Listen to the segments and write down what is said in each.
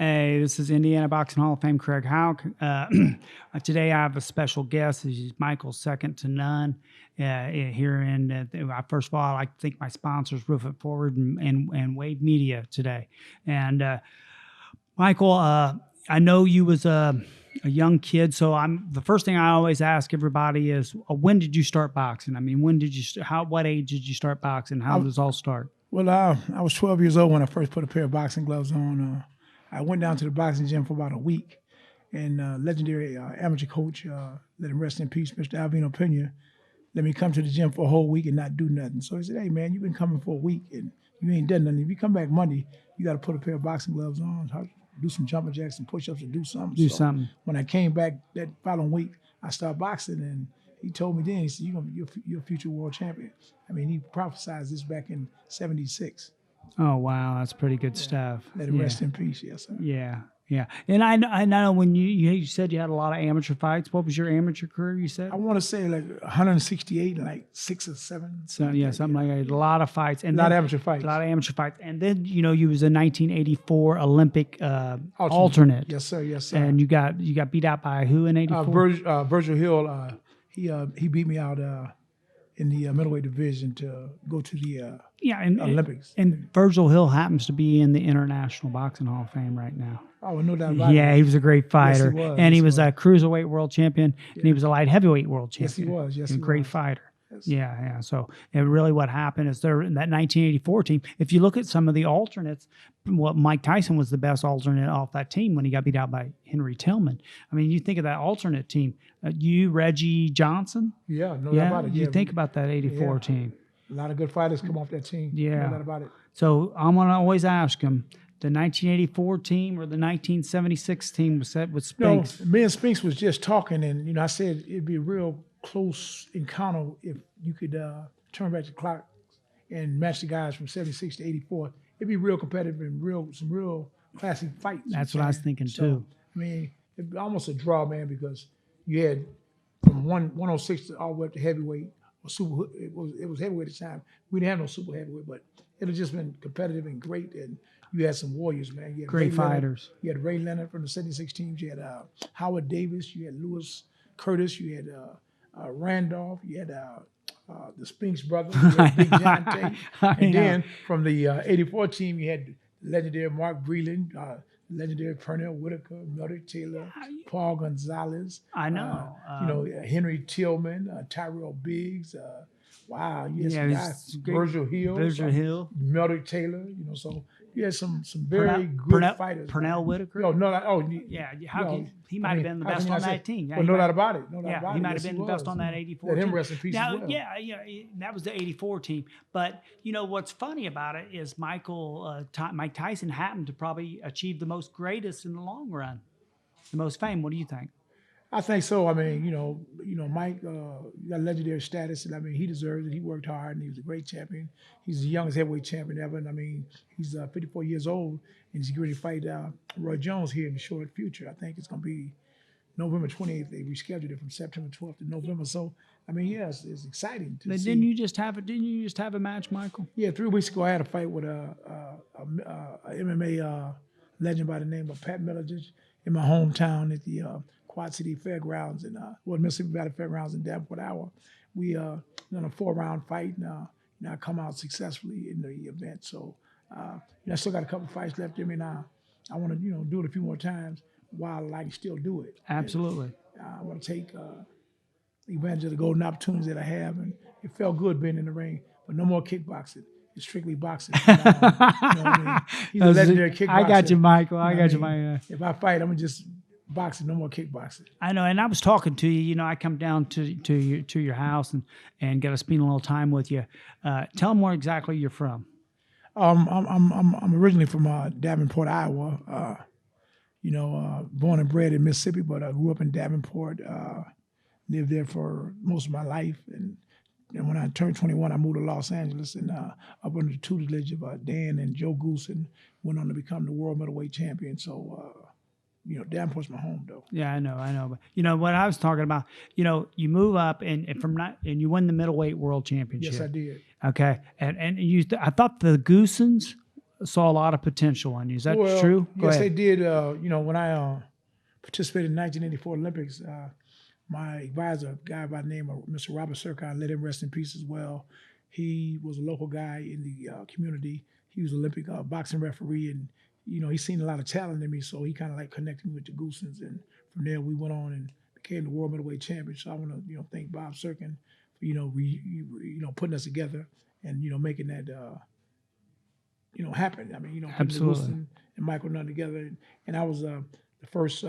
Hey, this is Indiana Boxing Hall of Fame Craig Houk. Today I have a special guest. This is Michael second to none here in. First of all, I'd like to thank my sponsors, Roof It Forward and Wave Media today. And Michael, I know you was a young kid, so the first thing I always ask everybody is, when did you start boxing? I mean, what age did you start boxing? How did this all start? Well, I was 12 years old when I first put a pair of boxing gloves on. I went down to the boxing gym for about a week, and legendary amateur coach, let him rest in peace, Mr. Alvino Pena, let me come to the gym for a whole week and not do nothing. So he said, hey, man, you've been coming for a week, and you ain't done nothing. If you come back Monday, you got to put a pair of boxing gloves on, do some jumping jacks and push-ups and do something. So when I came back that following week, I started boxing, and he told me then, he said, you're a future world champion. I mean, he prophesied this back in '76. Oh, wow. That's pretty good stuff. Let him rest in peace, yes, sir. Yeah, yeah. And I know when you said you had a lot of amateur fights. What was your amateur career, you said? I want to say like 168, like 6 or 7. So, yeah, something like that. A lot of fights. And a lot of amateur fights. A lot of amateur fights. And then, you was a 1984 Olympic alternate. Yes, sir, yes, sir. And you got beat out by who in 84? Virgil Hill, he beat me out in the middleweight division to go to the Olympics. And Virgil Hill happens to be in the International Boxing Hall of Fame right now. Oh, no doubt about it. Yeah, he was a great fighter. Yes, he was. And he was a cruiserweight world champion, and he was a light heavyweight world champion. Yes, he was. Yes, he was. A great fighter. Yes. Yeah. So, and really what happened is there in that 1984 team, if you look at some of the alternates, Mike Tyson was the best alternate off that team when he got beat out by Henry Tillman. I mean, you think of that alternate team, Reggie Johnson. Yeah, no doubt about it. You think about that 84 team. A lot of good fighters come off that team. Yeah. No doubt about it. So I'm going to always ask him, the 1984 team or the 1976 team was set with Spinks? No, me and Spinks was just talking, and I said it'd be a real close encounter if you could turn back the clock and match the guys from 76 to 84. It'd be real competitive and some real classic fights. That's what I was thinking too. I mean, it'd be almost a draw, man, because you had from 106 all the way up to heavyweight. Or it was heavyweight at the time. We didn't have no super heavyweight, but it had just been competitive and great. And you had some warriors, man. You had great fighters. You had Ray Leonard from the 76 teams. You had Howard Davis. You had Lewis Curtis. You had Randolph. You had the Spinks brothers. You had Big John Tate. And then from the 84 team, you had legendary Mark Breland, legendary Pernell Whitaker, Melody Taylor, Paul Gonzalez. I know. Henry Tillman, Tyrell Biggs. Wow, you had some guys. Virgil Hill, Melody Taylor. So you had some very good fighters. Pernell Whitaker. He might have been the best on that team. Well, no doubt about it. He might have been the best on that 84 team. Let him rest in peace as well. That was the 84 team. But what's funny about it is Mike Tyson happened to probably achieve the most greatest in the long run, the most fame. What do you think? I think so. I mean, Mike got legendary status, and I mean, he deserves it. He worked hard, and he was a great champion. He's the youngest heavyweight champion ever, and I mean, he's 54 years old, and he's going to fight Roy Jones here in the short future. I think it's going to be November 28th. They rescheduled it from September 12th to November. So, I mean, it's exciting to see. Didn't you just have a match, Michael? Yeah, 3 weeks ago I had a fight with a MMA legend by the name of Pat Miletich in my hometown at the Quad City Fairgrounds Mississippi Valley Fairgrounds in Davenport, Iowa. We done a 4-round fight. I come out successfully in the event. So I still got a couple fights left in me now. I want to do it a few more times while I can still do it. Absolutely. I want to take advantage of the golden opportunities that I have, and it felt good being in the ring. But no more kickboxing. It's strictly boxing. You know what I mean? He's a legendary kickboxer. I got you, Michael. I got you, Michael. If I fight, I'm gonna just boxing, no more kickboxing. I know, and I was talking to you. I come down to your house and got to spend a little time with you. Tell them where exactly you're from. I'm originally from Davenport, Iowa. Born and bred in Mississippi, but I grew up in Davenport. Lived there for most of my life, and when I turned 21, I moved to Los Angeles, and up under the tutelage of Dan and Joe Goose, and went on to become the world middleweight champion. So. Davenport's my home, though. Yeah, I know. But what I was talking about, you move up and you win the middleweight world championship. Yes, I did. Okay, and I thought the Goosens saw a lot of potential in you. Is that Well, true? Go yes, ahead. they did. When I participated in the 1984 Olympics, my advisor, a guy by the name of Mr. Robert Sircon, let him rest in peace as well. He was a local guy in the community. He was an Olympic boxing referee, and he's seen a lot of talent in me, so he kind of like connected me with the Goosens, and from there we went on and became the world middleweight champion. So I want to thank Bob Sirkin for putting us together and making that happen. I mean putting the Absolutely. Goosen and Michael Nunn together, and I was the first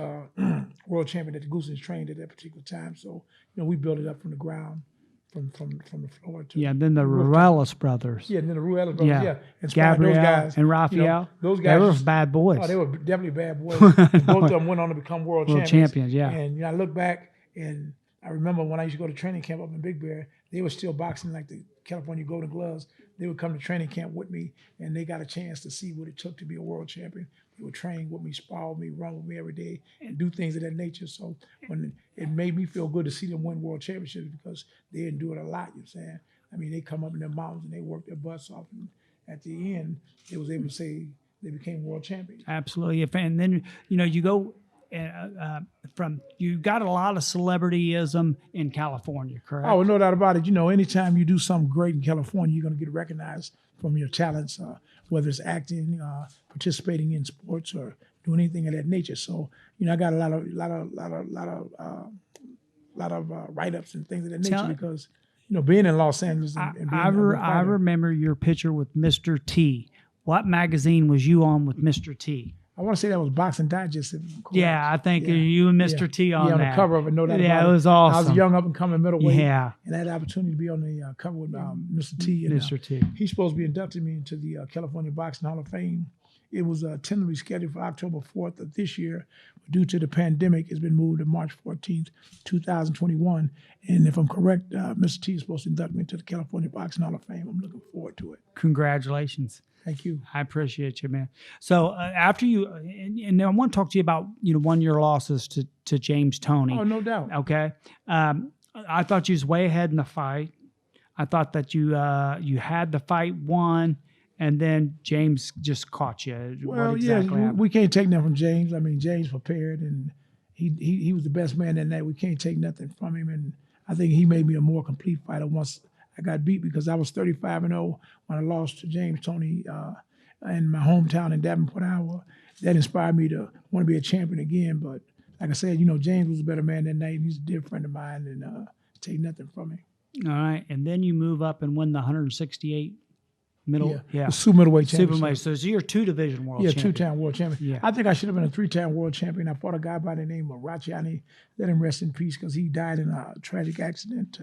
world champion that the Goosens trained at that particular time. So we built it up from the ground, from the floor to Then the rooftop. Ruelas brothers. Yeah, and then the Ruelas brothers, Yeah. yeah. Inspired Gabrielle those guys. and Raphael. Those They guys. were bad boys. Oh, they were definitely bad boys. And both of them went on to become world champions. Yeah. And I look back and I remember when I used to go to training camp up in Big Bear, they were still boxing like the California Golden Gloves. They would come to training camp with me, and they got a chance to see what it took to be a world champion. They would train with me, spar with me, run with me every day, and do things of that nature. So when it made me feel good to see them win world championships because they endured a lot, you know what I'm saying? I mean, they come up in their mountains and they work their butts off, and at the end, they was able to say they became world champions. Absolutely. And then, you go you got a lot of celebrityism in California, correct? Oh, no doubt about it. Anytime you do something great in California, you're going to get recognized from your talents, whether it's acting, participating in sports, or doing anything of that nature. So, I got a lot of write-ups and things of that nature because, being in Los Angeles and being I remember your picture with Mr. T. What magazine was you on with Mr. T? I want to say that was Boxing Digest. If I'm correct. Yeah, I think you and Mr. T on on that. the cover of it. No doubt about it. Yeah, it was awesome. I was a young up-and-coming middleweight. Yeah. And I had the opportunity to be on the cover with Mr. T. And, Mr. T. He's supposed to be inducting me into the California Boxing Hall of Fame. It was tentatively scheduled for October 4th of this year. Due to the pandemic, it's been moved to March 14th, 2021. And if I'm correct, Mr. T is supposed to induct me into the California Boxing Hall of Fame. I'm looking forward to it. Congratulations. Thank you. I appreciate you, man. So after you, and I want to talk to you about, one of your losses to James Toney. Oh, no doubt. Okay. I thought you was way ahead in the fight. I thought that you had the fight won, and then James just caught you. Well, happened? we can't take nothing from James. I mean, James prepared, and he was the best man that night. We can't take nothing from him, and I think he made me a more complete fighter once I got beat because I was 35-0 when I lost to James Toney in my hometown in Davenport, Iowa. That inspired me to want to be a champion again. But like I said, James was a better man that night, and he's a dear friend of mine, and take nothing from him. All right, and then you move up and win the 168 middle, the super middleweight championship. So you're two-division world champion. Yeah, two-time world champion. Yeah. I think I should have been a three-time world champion. I fought a guy by the name of Rachiani. Let him rest in peace because he died in a tragic accident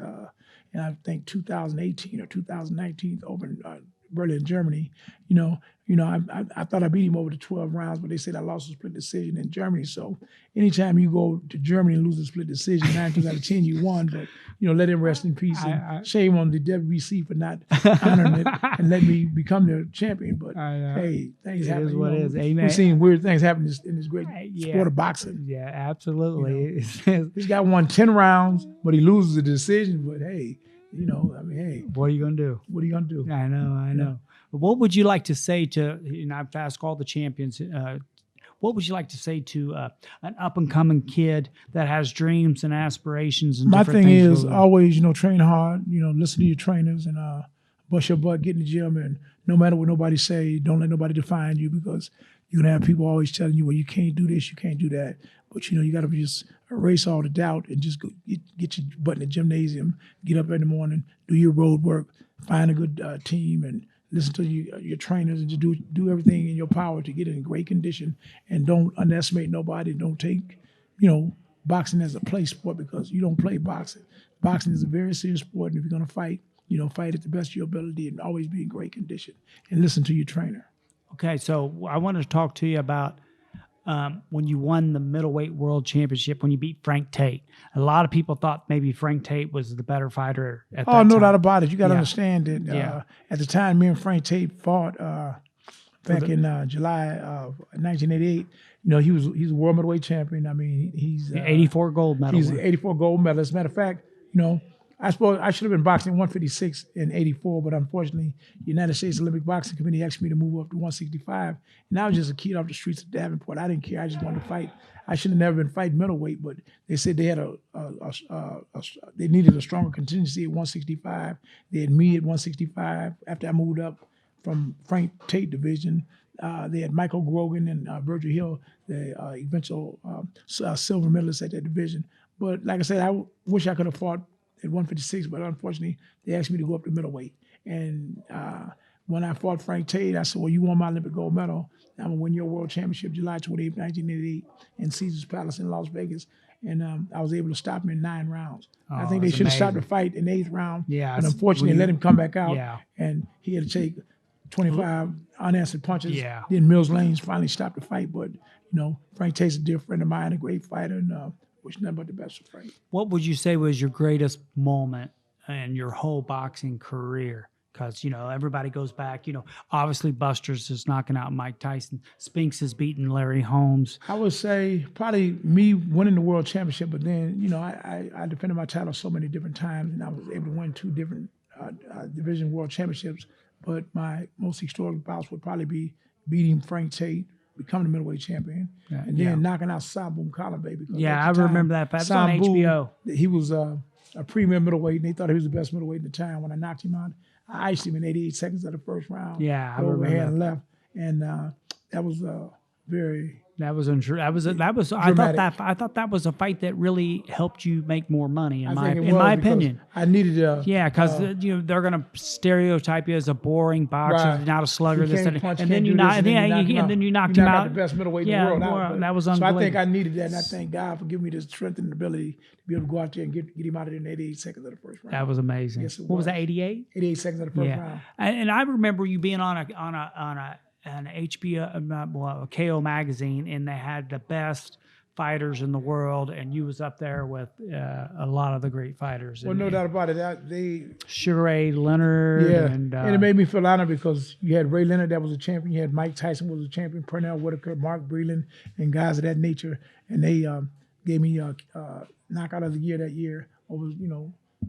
in I think 2018 or 2019 over in Berlin, Germany. I thought I beat him over the 12 rounds, but they said I lost a split decision in Germany. So anytime you go to Germany and lose a split decision, 9 times out of 10 you won. But let him rest in peace. And shame on the WBC for not honoring it and letting me become the champion. But hey, things happen. It is what it is. Amen. We've seen weird things happen in this great sport of boxing. Yeah, absolutely. This guy won 10 rounds, but he loses the decision. But hey, hey. What are you going to do? What are you going to do? I know. But what would you like to say to, I've asked all the champions, what would you like to say to an up-and-coming kid that has dreams and aspirations? And my different thing things is always, train hard, listen to your trainers and bust your butt, get in the gym, and no matter what nobody say, don't let nobody define you because you're going to have people always telling you, well, you can't do this, you can't do that. But, you got to just erase all the doubt and just go get your butt in the gymnasium, get up in the morning, do your road work, find a good team, and listen to your trainers and just do everything in your power to get in great condition. And don't underestimate nobody. Don't take, boxing as a play sport because you don't play boxing. Boxing is a very serious sport, and if you're going to fight, fight at the best of your ability and always be in great condition. And listen to your trainer. Okay, so I wanted to talk to you about when you won the middleweight world championship, when you beat Frank Tate. A lot of people thought maybe Frank Tate was the better fighter at that time. Oh, no doubt about it. You got to understand that at the time me and Frank Tate fought back in July of 1988. He's a world middleweight champion. I mean, he's 84 gold medal. He's an 84 gold medalist. As a matter of fact, I suppose I should have been boxing 156 in '84, but unfortunately, the United States Olympic Boxing Committee asked me to move up to 165. And I was just a kid off the streets of Davenport. I didn't care. I just wanted to fight. I should have never been fighting middleweight, but they said they had they needed a stronger contingency at 165. They had me at 165 after I moved up from Frank Tate division. They had Michael Grogan and Virgil Hill, the eventual silver medalists at that division. But like I said, I wish I could have fought at 156, but unfortunately, they asked me to go up to middleweight. And when I fought Frank Tate, I said, well, you won my Olympic gold medal. I'm going to win your world championship July 28, 1988 in Caesars Palace in Las Vegas. And I was able to stop him in 9 rounds. Oh, I think they should have stopped the fight in the 8th round. Yeah, but unfortunately, let him come back out. Yeah. And he had to take 25 unanswered punches. Yeah. Then Mills Lanes finally stopped the fight. But, Frank Tate's a dear friend of mine, a great fighter, and wish nothing but the best for Frank. What would you say was your greatest moment in your whole boxing career? Because, everybody goes back, obviously Buster's is knocking out Mike Tyson. Spinks is beating Larry Holmes. I would say probably me winning the world championship, but then, I defended my title so many different times, and I was able to win 2 different division world championships. But my most extraordinary bout would probably be beating Frank Tate, becoming the middleweight champion, and then knocking out Sambu Kalambe. Yeah, I remember that fight. It was on HBO. He was a premier middleweight, and they thought he was the best middleweight at the time. When I knocked him out, I iced him in 88 seconds of the first round. Yeah, I overhand remember. And left, and that was very. That was untrue. That was. Dramatic. I thought that was a fight that really helped you make more money. In my opinion, I needed. Because they're gonna stereotype you as a boring boxer, Right. not a slugger. You This can't and, punch, and can't then you do knocked, this, and then you knocked You him knocked out. out the best middleweight Yeah, in the world. well, that was So I unbelievable. think I needed that, and I thank God for giving me the strength and ability to be able to go out there and get him out of there in 88 seconds of the first round. That was amazing. Yes, it What was was. that? 88. 88 seconds of the first round. And I remember you being on an HBO, a KO magazine, and they had the best fighters in the world, and you was up there with a lot of the great fighters. Well, no doubt about it. They Sugar Ray Leonard. Yeah, and it made me feel honored because you had Ray Leonard that was a champion, you had Mike Tyson was a champion, Pernell Whitaker, Mark Breland, and guys of that nature, and they gave me a knockout of the year that year over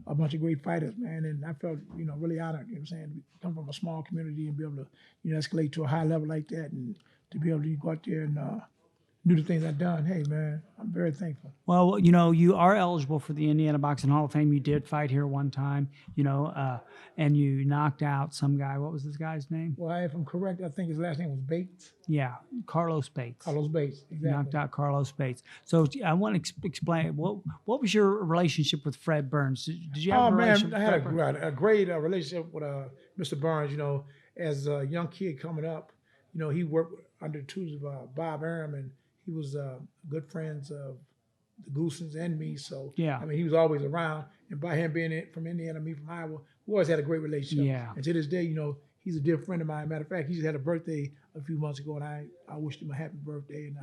a bunch of great fighters, man, and I felt really honored. What I'm saying, to come from a small community and be able to escalate to a high level like that, and to be able to go out there and do the things I've done. Hey, man, I'm very thankful. Well, you are eligible for the Indiana Boxing Hall of Fame. You did fight here one time, and you knocked out some guy. What was this guy's name? Well, if I'm correct, I think his last name was Bates. Yeah, Carlos Bates. Carlos Bates, exactly. Knocked out Carlos Bates. So I want to explain what was your relationship with Fred Burns? Did you have a relationship? I had a great relationship with Mr. Burns. As a young kid coming up, he worked under the tutors of Bob Arum, and he was good friends of the Goosens and me. So yeah, he was always around, and by him being from Indiana, me from Iowa, we always had a great relationship. Yeah. And to this day, he's a dear friend of mine. Matter of fact, he just had a birthday a few months ago, and I wished him a happy birthday, and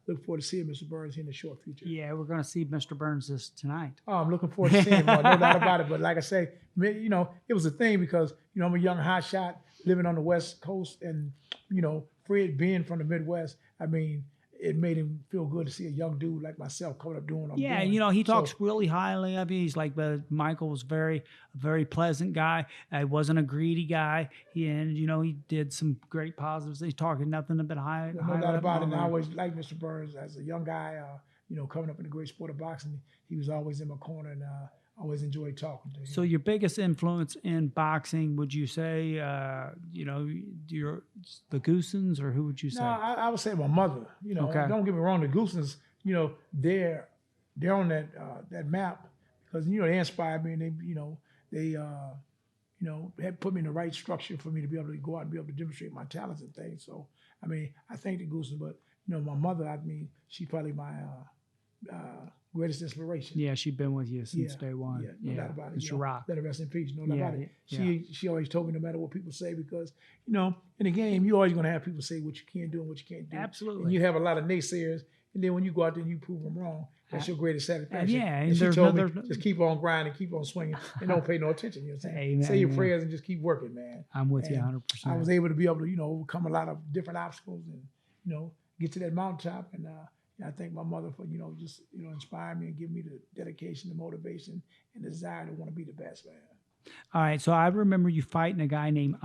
look forward to seeing Mr. Burns in the short future. Yeah, we're going to see Mr. Burns tonight. Oh, I'm looking forward to seeing him. No doubt about it. But like I say, it was a thing because I'm a young hotshot living on the West Coast, and Fred being from the Midwest, it made him feel good to see a young dude like myself coming up doing what I'm doing. He talks really highly of you. He's like, Michael was a very pleasant guy. He wasn't a greedy guy. He did some great positives. He's talking nothing but high. No doubt about it. And I always liked Mr. Burns as a young guy. Coming up in the great sport of boxing, he was always in my corner, and I always enjoyed talking to him. So your biggest influence in boxing, would you say, the Goosens, or who would you say? No, I would say my mother. Okay. Don't get me wrong. The Goosens, they're on that map because they inspired me, and they had put me in the right structure for me to be able to go out and be able to demonstrate my talents and things. So I thank the Goosens, but my mother, she's probably my greatest inspiration. Yeah, she's been with you since day one. Yeah, no doubt about it. It's rock. Let her rest in peace. No doubt about it. Yeah. She always told me no matter what people say, because in the game you're always going to have people say what you can do and what you can't do. Absolutely. And you have a lot of naysayers, and then when you go out there and you prove them wrong, that's your greatest satisfaction. And she told me just keep on grinding, keep on swinging, and don't pay no attention. You know what I'm saying? Amen, say your prayers and just keep working, man. I'm with you And 100%. I was able to be able to overcome a lot of different obstacles and get to that mountaintop, and And I thank my mother for, just, inspiring me and giving me the dedication, the motivation, and the desire to want to be the best, man. All right. So I remember you fighting a guy named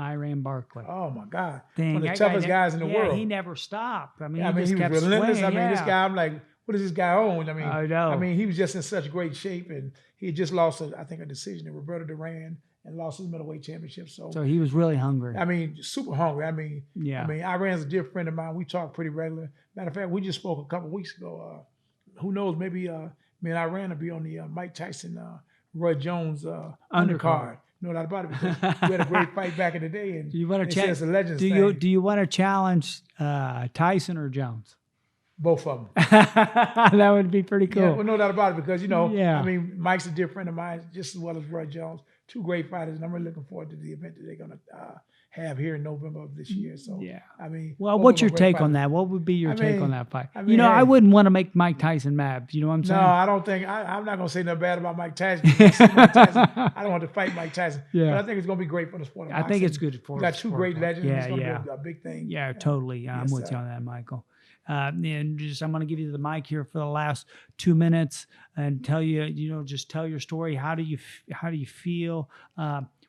Barclay. Oh my God. Dang, One of the that toughest guy, guys in the world. he never stopped. I mean, Yeah, he just he was kept relentless. swinging. This guy, I'm like, what is this guy on? I know. He was just in such great shape, and he had just lost, I think, a decision to Roberto Duran and lost his middleweight championship. So he was really hungry. Super hungry. Iran's a dear friend of mine. We talk pretty regularly. Matter of fact, we just spoke a couple weeks ago. Who knows? Maybe me and Iran will be on the Mike Tyson, Roy Jones undercard. No doubt about it, because we had a great fight back in the day, and do you want to it's a legend. Do you want to challenge Tyson or Jones? Both of them. That would be pretty cool. Yeah, well, no doubt about it, because Mike's a dear friend of mine, just as well as Roy Jones. Two great fighters, and I'm really looking forward to the event that they're going to have here in November of this year. So well, what's your take on that? What would be your take on that fight? I wouldn't want to make Mike Tyson mad. You know what I'm saying? No, I don't think I'm not going to say nothing bad about Mike Tyson. I don't want to fight Mike Tyson. Yeah. But I think it's going to be great for the sport of boxing. I think it's good for. We got two great legends. Yeah, it's going to be a big thing. Yeah, totally. I'm with you on that, Michael. And I'm going to give you the mic here for the last 2 minutes and tell you, just tell your story. How do you feel?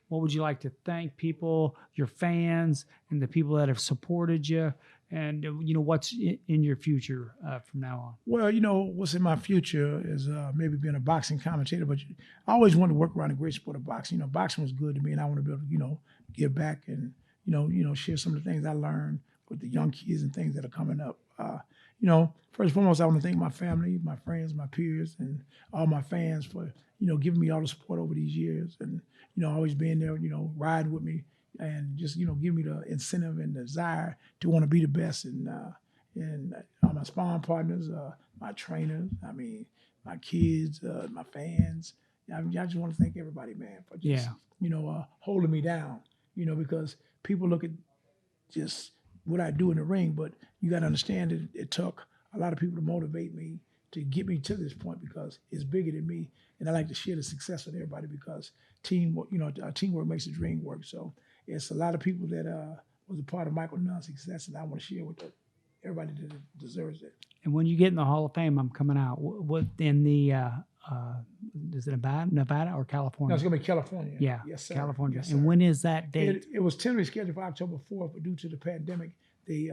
What would you like to thank people, your fans, and the people that have supported you? And what's in your future from now on? Well, what's in my future is maybe being a boxing commentator. But I always wanted to work around the great sport of boxing. Boxing was good to me, and I want to be able to, give back and share some of the things I learned with the young kids and things that are coming up. First and foremost, I want to thank my family, my friends, my peers, and all my fans for, giving me all the support over these years and, always being there, riding with me and just, giving me the incentive and the desire to want to be the best. And all my sparring partners, my trainers, my kids, my fans. I just want to thank everybody, man, for just, holding me down, because people look at just what I do in the ring, but you got to understand that it took a lot of people to motivate me to get me to this point, because it's bigger than me, and I like to share the success with everybody, because teamwork makes the dream work. So it's a lot of people that was a part of Michael Nunn's success, and I want to share with everybody that deserves it. And when you get in the Hall of Fame, I'm coming out. What in the is it Nevada or California? No, it's going to be California. Yeah, yes, sir. California. Yes, and when is that date? It was tentatively scheduled for October 4th, but due to the pandemic, they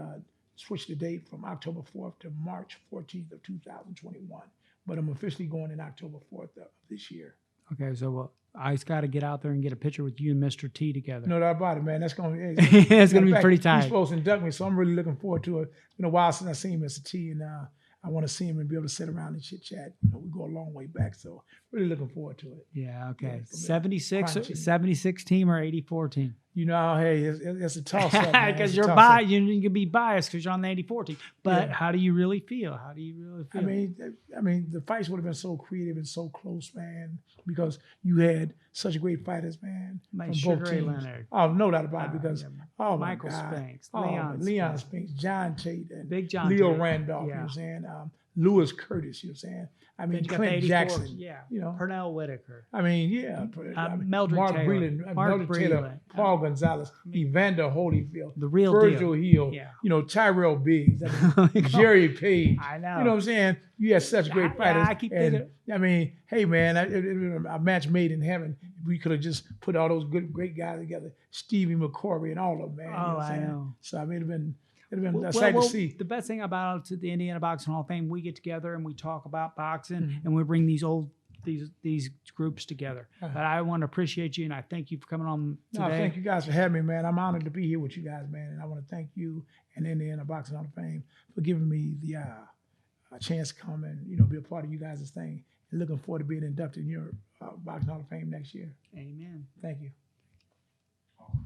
switched the date from October 4th to March 14th of 2021. But I'm officially going in October 4th of this year. Okay, so I just got to get out there and get a picture with you and Mr. T together. No doubt about it, man. That's going to be it's going to be pretty tight. He's supposed to induct me, so I'm really looking forward to it. It's been a while since I've seen Mr. T, and I want to see him and be able to sit around and chit chat. We go a long way back, so really looking forward to it. Yeah, okay. 76 team or 84 team? Hey, it's a toss-up, man. Because you're biased. You can be biased because you're on the 84 team. But how do you really feel? The fights would have been so creative and so close, man, because you had such great fighters, man, like from both teams. Leonard. Oh, no doubt about it, because Michael Spinks, Leon Spinks, John Tate, and Big John Leo Tate. Randolph, you know what I'm saying? Lewis Curtis, you know what I'm saying? Clint Jackson, Pernell Whitaker. Meldrick Mark Taylor. Breland. Meldrick Taylor, Paul Gonzalez, Evander Holyfield, the real Virgil Hill, Tyrell Biggs, Jerry Page. I know. You know what I'm saying? You had such great fighters. I keep thinking. Hey man, a match made in heaven. We could have just put all those great guys together. Stevie McCorvey and all of them, man. Oh, you know I know. So it'd have been exciting to see. The best thing about the Indiana Boxing Hall of Fame, we get together and we talk about boxing, and we bring these groups together. But I want to appreciate you, and I thank you for coming on today. No, thank you guys for having me, man. I'm honored to be here with you guys, man. And I want to thank you and Indiana Boxing Hall of Fame for giving me the chance to come and be a part of you guys' thing. And looking forward to being inducted in your Boxing Hall of Fame next year. Amen. Thank you.